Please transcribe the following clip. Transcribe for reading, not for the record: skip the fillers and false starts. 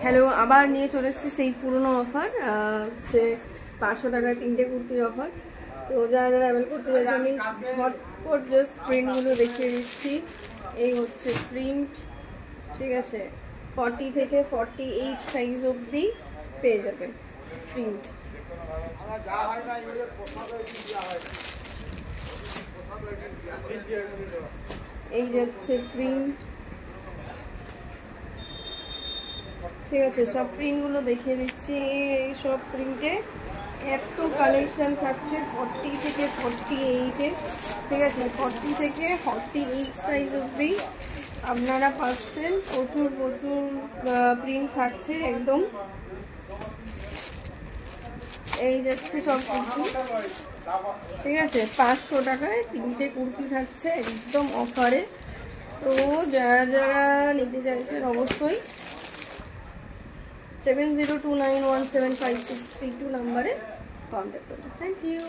Hello, আবার নিয়ে চলে এসেছি সেই পুরনো অফার, যে 500 টাকায় 3টে কুর্তির অফার। তো যারা যারা অ্যাভেল করতে চাইছে আমি ঝটপট জাস্ট প্রিন্টগুলো দেখিয়ে দিচ্ছি। এই হচ্ছে প্রিন্ট, ঠিক আছে। 40 থেকে 48 সাইজ অবধি পেয়ে যাবেন প্রিন্ট। এই যাচ্ছে প্রিন্ট, ঠিক আছে। সব প্রিন্টগুলো দেখিয়ে দিচ্ছি। এই সব প্রিন্টে এত কালেকশন থাকছে 40 থেকে 48-এ, ঠিক আছে। 40 থেকে 48 সাইজ অবধি আপনারা পাচ্ছেন। প্রচুর প্রচুর প্রিন্ট থাকছে একদম। এই যাচ্ছে সব কুর্তি, ঠিক আছে। 500 টাকায় 3টে কুর্তি থাকছে একদম অফারে। তো যারা যারা নিতে চাইছেন অবশ্যই 7029175632 নাম্বারে কন্ট্যাক্ট করুন। Thank you.